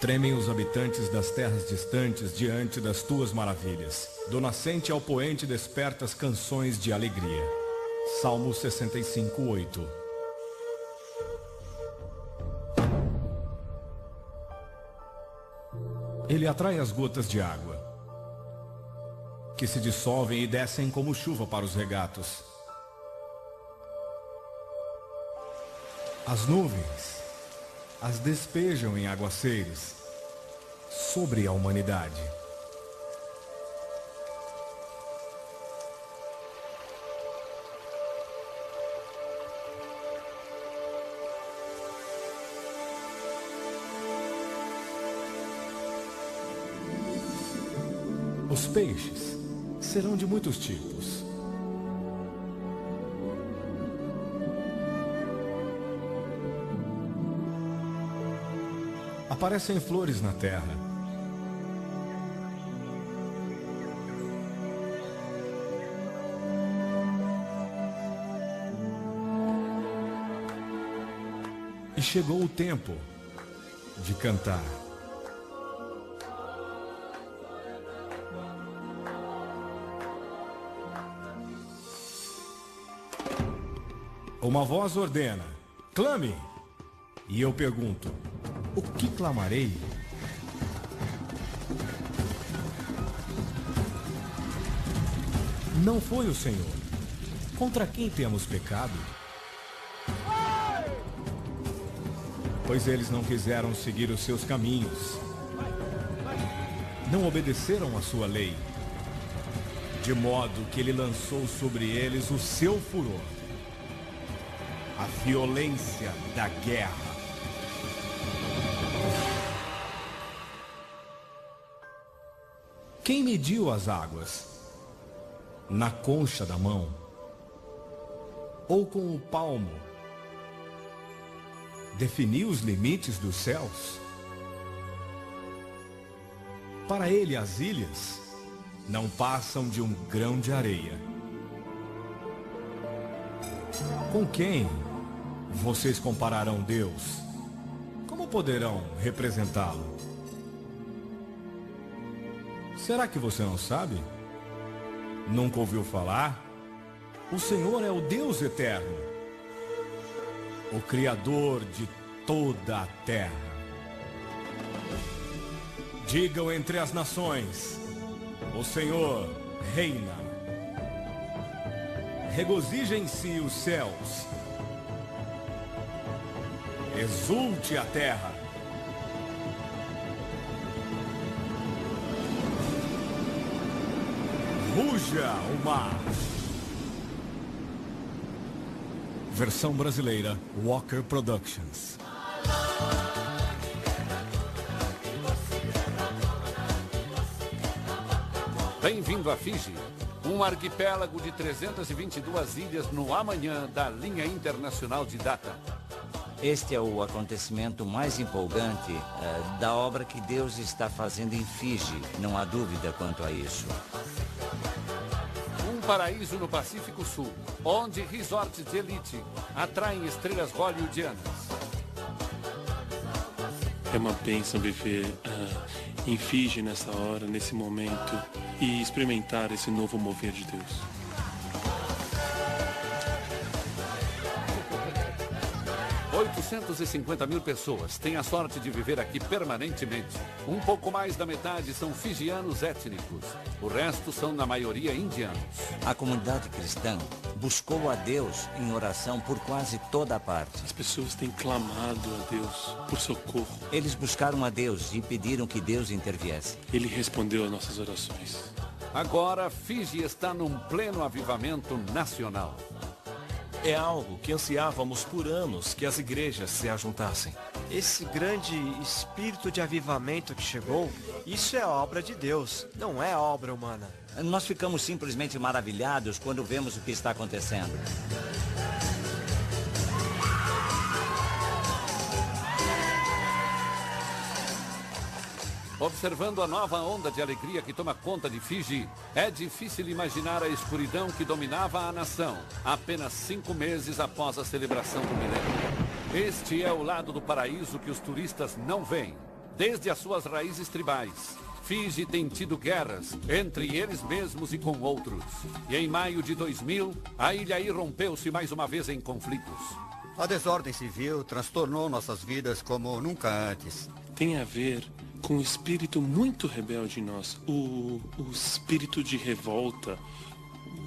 Tremem os habitantes das terras distantes diante das tuas maravilhas. Do nascente ao poente despertas canções de alegria. Salmo 65:8. Ele atrai as gotas de água, que se dissolvem e descem como chuva para os regatos. As nuvens as despejam em aguaceiros sobre a humanidade. Os peixes serão de muitos tipos. Aparecem flores na terra. E chegou o tempo de cantar. Uma voz ordena: clame! E eu pergunto: o que clamarei? Não foi o Senhor. Contra quem temos pecado? Pois eles não quiseram seguir os seus caminhos. Não obedeceram a sua lei. De modo que ele lançou sobre eles o seu furor. A violência da guerra. Quem mediu as águas? Na concha da mão? Ou com o palmo? Definiu os limites dos céus? Para ele as ilhas não passam de um grão de areia. Com quem vocês compararão Deus? Como poderão representá-lo? Será que você não sabe? Nunca ouviu falar? O Senhor é o Deus eterno, o Criador de toda a terra. Digam entre as nações: o Senhor reina. Regozijem-se os céus. Exulte a terra. Ruja o mar. Versão brasileira, Walker Productions. Bem-vindo a Fiji, um arquipélago de 322 ilhas no amanhã da linha internacional de data. Este é o acontecimento mais empolgante da obra que Deus está fazendo em Fiji, não há dúvida quanto a isso. Um paraíso no Pacífico Sul, onde resorts de elite atraem estrelas hollywoodianas. É uma bênção viver em Fiji nessa hora, nesse momento, e experimentar esse novo mover de Deus. $850.000 pessoas têm a sorte de viver aqui permanentemente. Um pouco mais da metade são fijianos étnicos. O resto são, na maioria, indianos. A comunidade cristã buscou a Deus em oração por quase toda a parte. As pessoas têm clamado a Deus por socorro. Eles buscaram a Deus e pediram que Deus interviesse. Ele respondeu às nossas orações. Agora, Fiji está num pleno avivamento nacional. É algo que ansiávamos por anos que as igrejas se ajuntassem. Esse grande espírito de avivamento que chegou, isso é obra de Deus, não é obra humana. Nós ficamos simplesmente maravilhados quando vemos o que está acontecendo. Observando a nova onda de alegria que toma conta de Fiji, é difícil imaginar a escuridão que dominava a nação apenas 5 meses após a celebração do milênio. Este é o lado do paraíso que os turistas não veem. desde as suas raízes tribais. Fiji tem tido guerras entre eles mesmos e com outros. E em maio de 2000, a ilha irrompeu-se mais uma vez em conflitos. A desordem civil transtornou nossas vidas como nunca antes. Tem a ver com um espírito muito rebelde em nós. O espírito de revolta,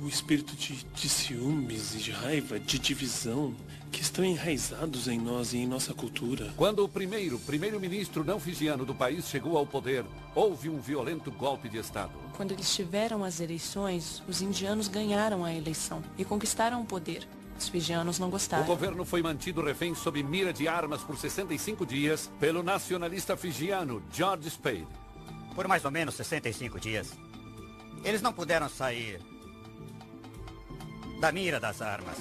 o espírito de ciúmes e de raiva, de divisão, que estão enraizados em nós e em nossa cultura. Quando o primeiro-ministro não fijiano do país chegou ao poder, houve um violento golpe de Estado. Quando eles tiveram as eleições, os indianos ganharam a eleição e conquistaram o poder. Os fijianos não gostaram. O governo foi mantido refém sob mira de armas por 65 dias pelo nacionalista fijiano George Spade. Por mais ou menos 65 dias. Eles não puderam sair da mira das armas.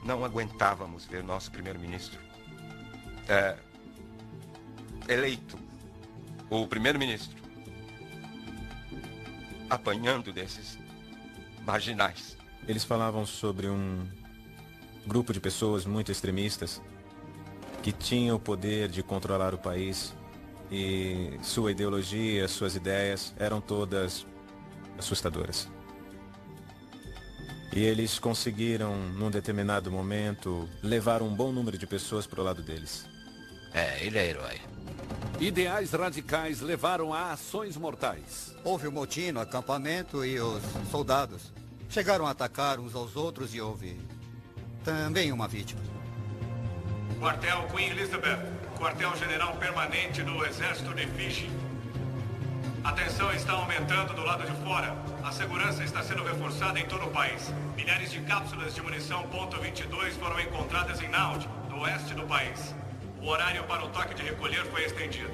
Não aguentávamos ver nosso primeiro-ministro eleito, o primeiro-ministro, apanhando desses marginais. Eles falavam sobre um grupo de pessoas muito extremistas que tinham o poder de controlar o país e sua ideologia, suas ideias eram todas assustadoras. E eles conseguiram, num determinado momento, levar um bom número de pessoas para o lado deles. Ele é herói. Ideais radicais levaram a ações mortais. Houve um motim no acampamento e os soldados chegaram a atacar uns aos outros e houve também uma vítima. Quartel Queen Elizabeth, quartel-general permanente do Exército de Fiji. A tensão está aumentando do lado de fora. A segurança está sendo reforçada em todo o país. Milhares de cápsulas de munição .22 foram encontradas em Naud, no oeste do país. O horário para o toque de recolher foi estendido.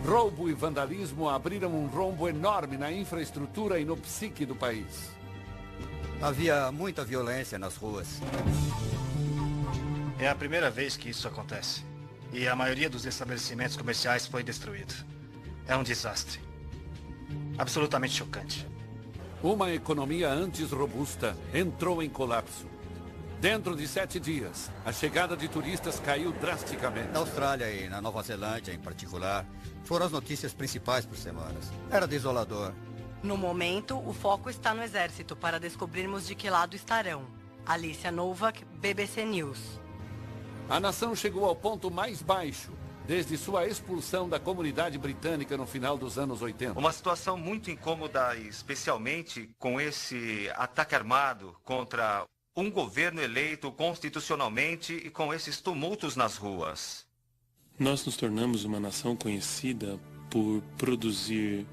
Roubo e vandalismo abriram um rombo enorme na infraestrutura e no psique do país. Havia muita violência nas ruas. É a primeira vez que isso acontece. E a maioria dos estabelecimentos comerciais foi destruído. É um desastre. Absolutamente chocante. Uma economia antes robusta entrou em colapso. Dentro de 7 dias, a chegada de turistas caiu drasticamente. Na Austrália e na Nova Zelândia, em particular, foram as notícias principais por semanas. Era desolador. No momento, o foco está no exército para descobrirmos de que lado estarão. Alicia Novak, BBC News. A nação chegou ao ponto mais baixo desde sua expulsão da comunidade britânica no final dos anos 80. Uma situação muito incômoda, especialmente com esse ataque armado contra um governo eleito constitucionalmente e com esses tumultos nas ruas. Nós nos tornamos uma nação conhecida por produzir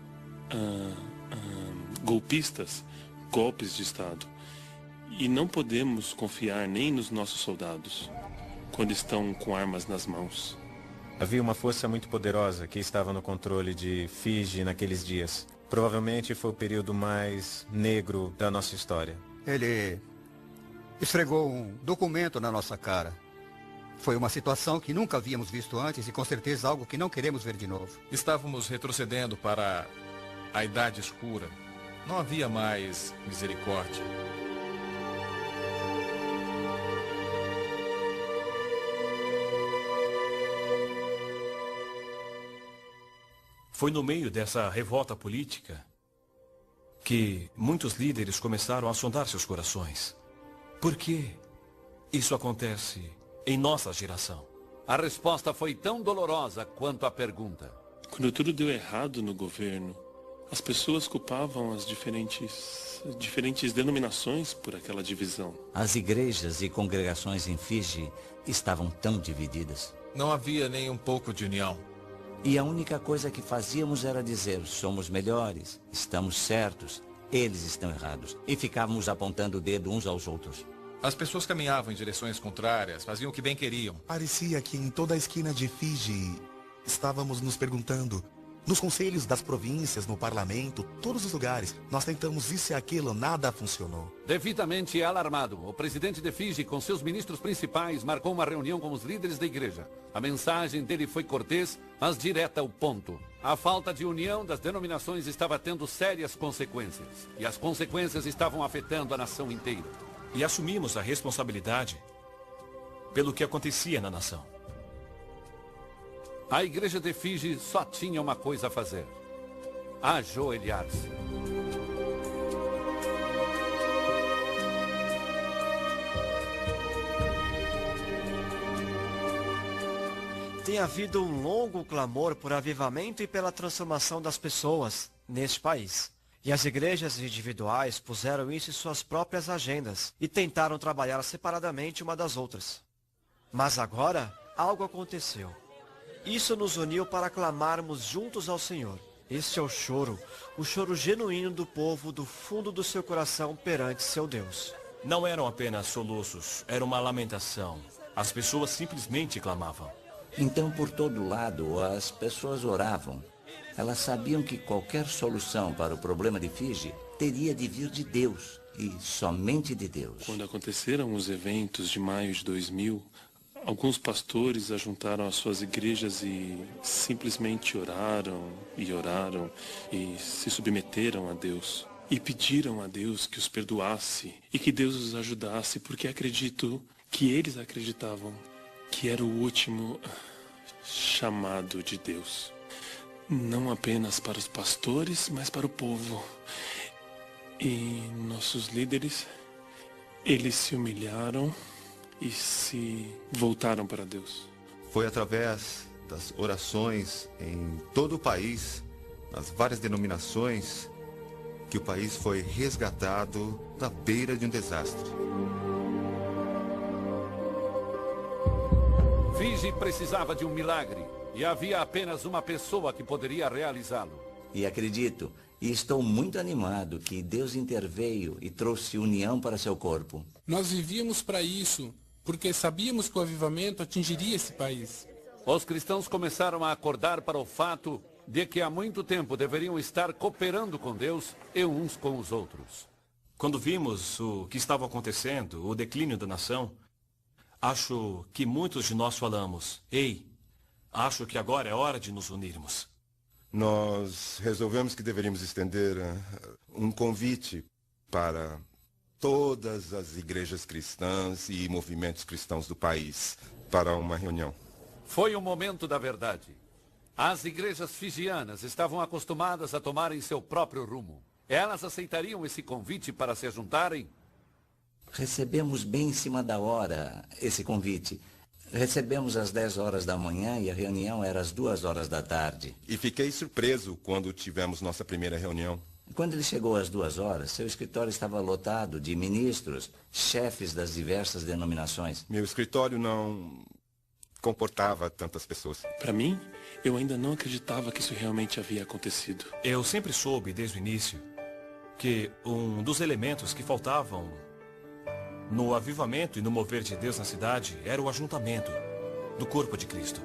golpistas, golpes de Estado. E não podemos confiar nem nos nossos soldados quando estão com armas nas mãos. Havia uma força muito poderosa que estava no controle de Fiji naqueles dias. Provavelmente foi o período mais negro da nossa história. Ele esfregou um documento na nossa cara. Foi uma situação que nunca havíamos visto antes e com certeza algo que não queremos ver de novo. Estávamos retrocedendo para a Idade Escura. Não havia mais misericórdia. Foi no meio dessa revolta política que muitos líderes começaram a sondar seus corações. Por que isso acontece em nossa geração? A resposta foi tão dolorosa quanto a pergunta. Quando tudo deu errado no governo, as pessoas culpavam as diferentes denominações por aquela divisão. As igrejas e congregações em Fiji estavam tão divididas. Não havia nem um pouco de união. E a única coisa que fazíamos era dizer, somos melhores, estamos certos, eles estão errados. E ficávamos apontando o dedo uns aos outros. As pessoas caminhavam em direções contrárias, faziam o que bem queriam. Parecia que em toda a esquina de Fiji estávamos nos perguntando, nos conselhos das províncias, no parlamento, todos os lugares, nós tentamos isso e aquilo, nada funcionou. Devidamente alarmado, o presidente de Fiji, com seus ministros principais, marcou uma reunião com os líderes da igreja. A mensagem dele foi cortês, mas direta ao ponto. A falta de união das denominações estava tendo sérias consequências. E as consequências estavam afetando a nação inteira. E assumimos a responsabilidade pelo que acontecia na nação. A igreja de Fiji só tinha uma coisa a fazer: ajoelhar-se. Tem havido um longo clamor por avivamento e pela transformação das pessoas neste país. E as igrejas individuais puseram isso em suas próprias agendas e tentaram trabalhar separadamente uma das outras. Mas agora, algo aconteceu. Isso nos uniu para clamarmos juntos ao Senhor. Este é o choro genuíno do povo do fundo do seu coração perante seu Deus. Não eram apenas soluços, era uma lamentação. As pessoas simplesmente clamavam. Então, por todo lado, as pessoas oravam. Elas sabiam que qualquer solução para o problema de Fiji teria de vir de Deus, e somente de Deus. Quando aconteceram os eventos de maio de 2000, alguns pastores ajuntaram as suas igrejas e simplesmente oraram e se submeteram a Deus. E pediram a Deus que os perdoasse e que Deus os ajudasse, porque acredito que eles acreditavam que era o último chamado de Deus. Não apenas para os pastores, mas para o povo. E nossos líderes, eles se humilharam e se voltaram para Deus. Foi através das orações em todo o país, nas várias denominações, que o país foi resgatado da beira de um desastre. Fiji precisava de um milagre e havia apenas uma pessoa que poderia realizá-lo. E acredito, e estou muito animado que Deus interveio e trouxe união para seu corpo. Nós vivíamos para isso, porque sabíamos que o avivamento atingiria esse país. Os cristãos começaram a acordar para o fato de que há muito tempo deveriam estar cooperando com Deus e uns com os outros. Quando vimos o que estava acontecendo, o declínio da nação, acho que muitos de nós falamos: ei, acho que agora é hora de nos unirmos. Nós resolvemos que deveríamos estender um convite para todas as igrejas cristãs e movimentos cristãos do país para uma reunião. Foi o momento da verdade. As igrejas fijianas estavam acostumadas a tomarem seu próprio rumo. Elas aceitariam esse convite para se juntarem? Recebemos bem em cima da hora esse convite. Recebemos às 10 horas da manhã e a reunião era às 2 horas da tarde. E fiquei surpreso quando tivemos nossa primeira reunião. Quando ele chegou às 2 horas, seu escritório estava lotado de ministros, chefes das diversas denominações. Meu escritório não comportava tantas pessoas. Para mim, eu ainda não acreditava que isso realmente havia acontecido. Eu sempre soube, desde o início, que um dos elementos que faltavam no avivamento e no mover de Deus na cidade era o ajuntamento do corpo de Cristo.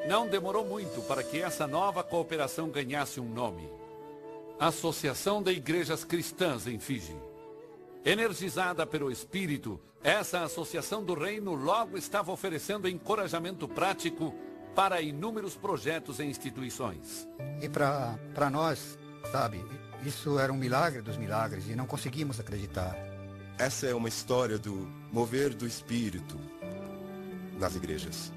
Não demorou muito para que essa nova cooperação ganhasse um nome: Associação de Igrejas Cristãs em Fiji. Energizada pelo Espírito, essa associação do reino logo estava oferecendo encorajamento prático para inúmeros projetos e instituições. E para nós, sabe, isso era um milagre dos milagres e não conseguimos acreditar. Essa é uma história do mover do Espírito nas igrejas.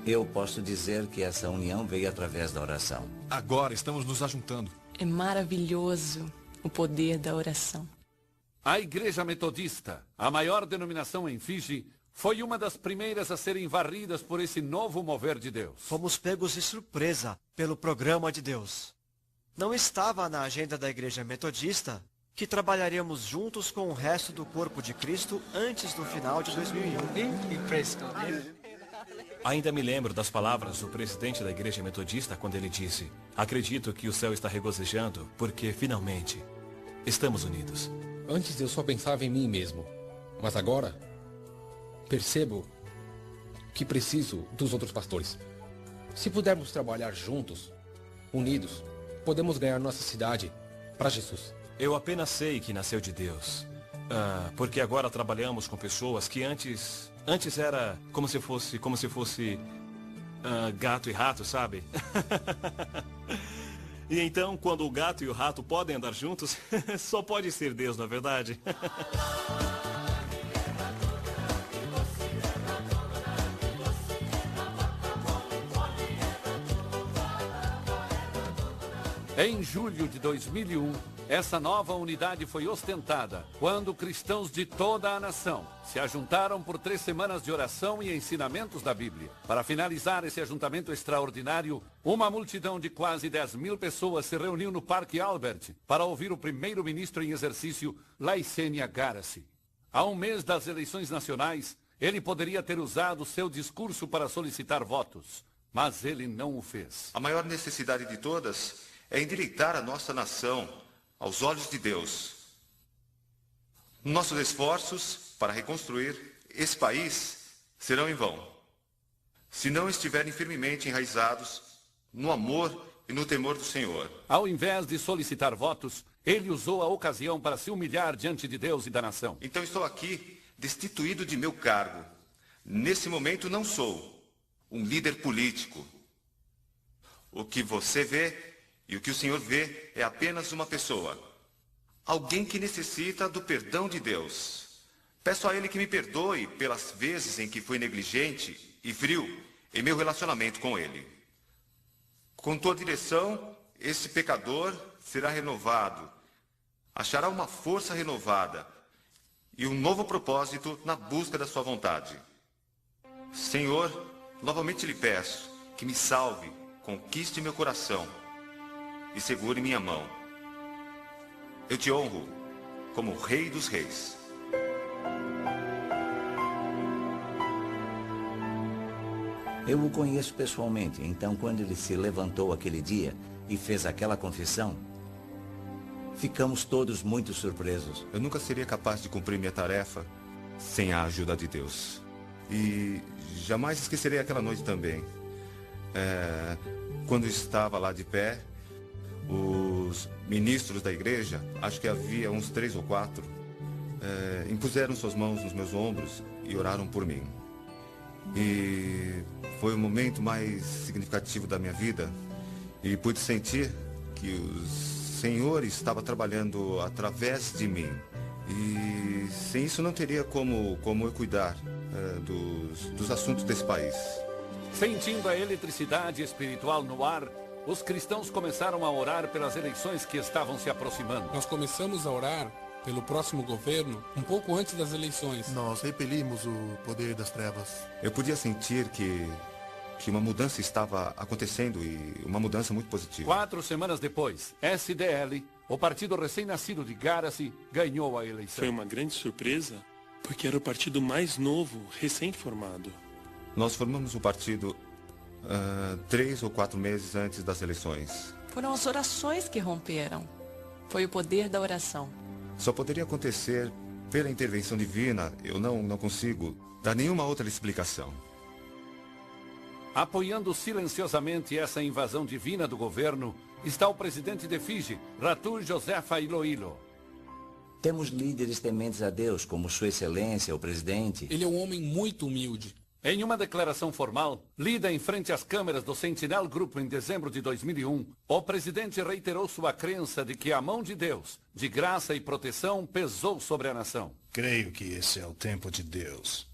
Eu posso dizer que essa união veio através da oração. Agora estamos nos ajuntando. É maravilhoso o poder da oração. A Igreja Metodista, a maior denominação em Fiji, foi uma das primeiras a serem varridas por esse novo mover de Deus. Fomos pegos de surpresa pelo programa de Deus. Não estava na agenda da Igreja Metodista que trabalharíamos juntos com o resto do corpo de Cristo antes do final de 2001. Ainda me lembro das palavras do presidente da Igreja Metodista quando ele disse: acredito que o céu está regozijando porque, finalmente, estamos unidos. Antes eu só pensava em mim mesmo, mas agora percebo que preciso dos outros pastores. Se pudermos trabalhar juntos, unidos, podemos ganhar nossa cidade para Jesus. Eu apenas sei que nasceu de Deus, porque agora trabalhamos com pessoas que antes era como se fosse gato e rato, sabe? E então, quando o gato e o rato podem andar juntos, só pode ser Deus, não é verdade? Em julho de 2001, essa nova unidade foi ostentada quando cristãos de toda a nação se ajuntaram por 3 semanas de oração e ensinamentos da Bíblia. Para finalizar esse ajuntamento extraordinário, uma multidão de quase 10.000 pessoas se reuniu no Parque Albert para ouvir o primeiro-ministro em exercício, Laicênia Garasi. Há um mês das eleições nacionais, ele poderia ter usado seu discurso para solicitar votos, mas ele não o fez. A maior necessidade de todas é endireitar a nossa nação aos olhos de Deus. Nossos esforços para reconstruir esse país serão em vão, se não estiverem firmemente enraizados no amor e no temor do Senhor. Ao invés de solicitar votos, ele usou a ocasião para se humilhar diante de Deus e da nação. Então estou aqui destituído de meu cargo. Nesse momento não sou um líder político. O que você vê e o que o Senhor vê é apenas uma pessoa. Alguém que necessita do perdão de Deus. Peço a Ele que me perdoe pelas vezes em que fui negligente e frio em meu relacionamento com Ele. Com tua direção, esse pecador será renovado. Achará uma força renovada e um novo propósito na busca da sua vontade. Senhor, novamente lhe peço que me salve, conquiste meu coração e segure minha mão. Eu te honro como Rei dos Reis. Eu o conheço pessoalmente, então quando ele se levantou aquele dia e fez aquela confissão, ficamos todos muito surpresos. Eu nunca seria capaz de cumprir minha tarefa sem a ajuda de Deus. E jamais esquecerei aquela noite também. Quando estava lá de pé, os ministros da igreja, acho que havia uns 3 ou 4, impuseram suas mãos nos meus ombros e oraram por mim. E foi o momento mais significativo da minha vida e pude sentir que o Senhor estava trabalhando através de mim. E sem isso não teria como eu cuidar dos assuntos desse país. Sentindo a eletricidade espiritual no ar, os cristãos começaram a orar pelas eleições que estavam se aproximando. Nós começamos a orar pelo próximo governo um pouco antes das eleições. Nós repelimos o poder das trevas. Eu podia sentir que uma mudança estava acontecendo e uma mudança muito positiva. 4 semanas depois, SDL, o partido recém-nascido de Garasi, ganhou a eleição. Foi uma grande surpresa, porque era o partido mais novo, recém-formado. Nós formamos o partido 3 ou 4 meses antes das eleições. Foram as orações que romperam. Foi o poder da oração. Só poderia acontecer pela intervenção divina. Eu não consigo dar nenhuma outra explicação. Apoiando silenciosamente essa invasão divina do governo, está o presidente de Fiji, Ratu Josefa Iloilo. Temos líderes tementes a Deus, como Sua Excelência, o presidente. Ele é um homem muito humilde. Em uma declaração formal, lida em frente às câmeras do Sentinel Group em dezembro de 2001, o presidente reiterou sua crença de que a mão de Deus, de graça e proteção, pesou sobre a nação. Creio que esse é o tempo de Deus,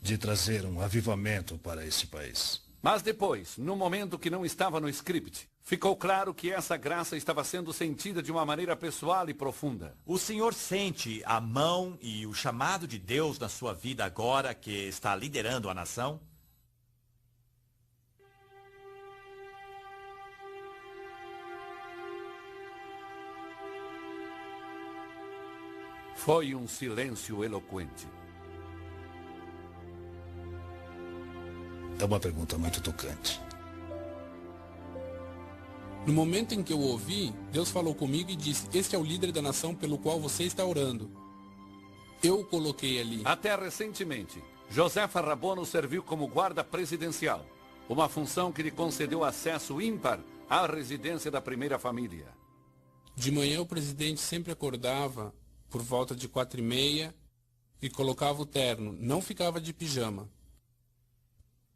de trazer um avivamento para esse país. Mas depois, no momento que não estava no script, ficou claro que essa graça estava sendo sentida de uma maneira pessoal e profunda. O senhor sente a mão e o chamado de Deus na sua vida agora que está liderando a nação? Foi um silêncio eloquente. É uma pergunta muito tocante. No momento em que eu ouvi, Deus falou comigo e disse: "Este é o líder da nação pelo qual você está orando." Eu o coloquei ali. Até recentemente, Josefa Rabono serviu como guarda presidencial, uma função que lhe concedeu acesso ímpar à residência da primeira família. De manhã o presidente sempre acordava por volta de 4h30 e colocava o terno, não ficava de pijama.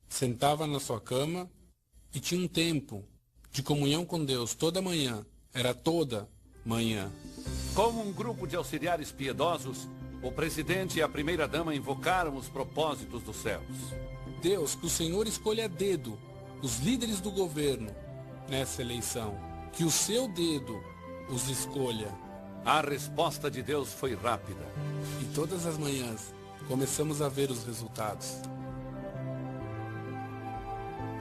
Sentava na sua cama e tinha um tempo de comunhão com Deus toda manhã, era toda manhã. Como um grupo de auxiliares piedosos, o presidente e a primeira-dama invocaram os propósitos dos céus. Deus, que o Senhor escolha a dedo os líderes do governo nessa eleição. Que o seu dedo os escolha. A resposta de Deus foi rápida. E todas as manhãs começamos a ver os resultados.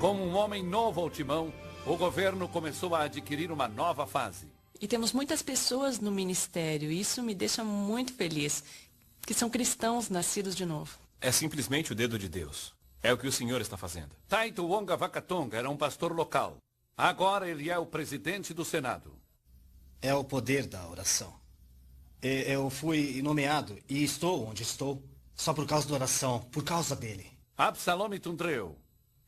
Como um homem novo ao timão, o governo começou a adquirir uma nova fase. E temos muitas pessoas no ministério, e isso me deixa muito feliz, que são cristãos nascidos de novo. É simplesmente o dedo de Deus. É o que o senhor está fazendo. Taito Wonga Vakatonga era um pastor local. Agora ele é o presidente do Senado. É o poder da oração. Eu fui nomeado e estou onde estou só por causa da oração, por causa dele. Absalom Tundreu,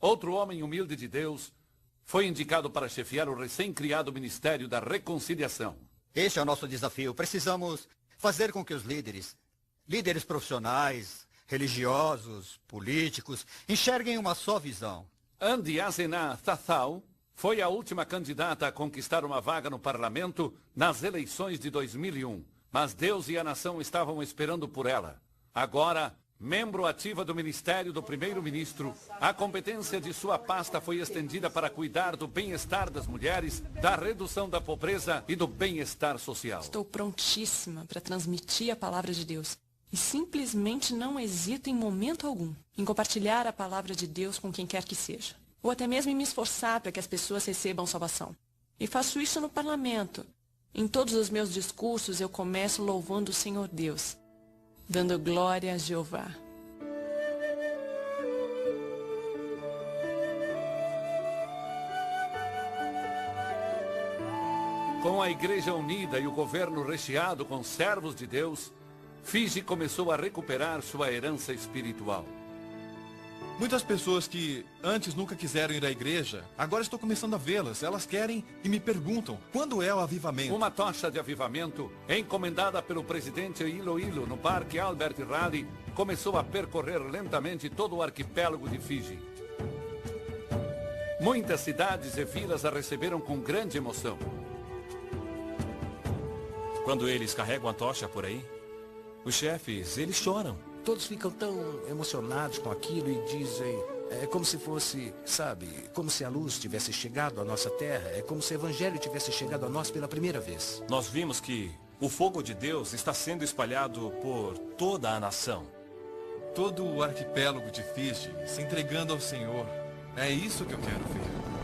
outro homem humilde de Deus, foi indicado para chefiar o recém-criado Ministério da Reconciliação. Este é o nosso desafio. Precisamos fazer com que os líderes profissionais, religiosos, políticos, enxerguem uma só visão. Andi Azena Thathau foi a última candidata a conquistar uma vaga no parlamento nas eleições de 2001. Mas Deus e a nação estavam esperando por ela. Agora, membro ativa do Ministério do Primeiro-Ministro, a competência de sua pasta foi estendida para cuidar do bem-estar das mulheres, da redução da pobreza e do bem-estar social. Estou prontíssima para transmitir a palavra de Deus. E simplesmente não hesito em momento algum em compartilhar a palavra de Deus com quem quer que seja. Ou até mesmo em me esforçar para que as pessoas recebam salvação. E faço isso no parlamento. Em todos os meus discursos eu começo louvando o Senhor Deus, dando glória a Jeová. Com a igreja unida e o governo recheado com servos de Deus, Fiji começou a recuperar sua herança espiritual. Muitas pessoas que antes nunca quiseram ir à igreja, agora estou começando a vê-las. Elas querem e me perguntam, quando é o avivamento? Uma tocha de avivamento, encomendada pelo presidente Iloilo no Parque Albert Raleigh, começou a percorrer lentamente todo o arquipélago de Fiji. Muitas cidades e vilas a receberam com grande emoção. Quando eles carregam a tocha por aí, os chefes, eles choram. Todos ficam tão emocionados com aquilo e dizem, é como se fosse, sabe, como se a luz tivesse chegado à nossa terra, é como se o evangelho tivesse chegado a nós pela primeira vez. Nós vimos que o fogo de Deus está sendo espalhado por toda a nação. Todo o arquipélago de Fiji se entregando ao Senhor. É isso que eu quero ver.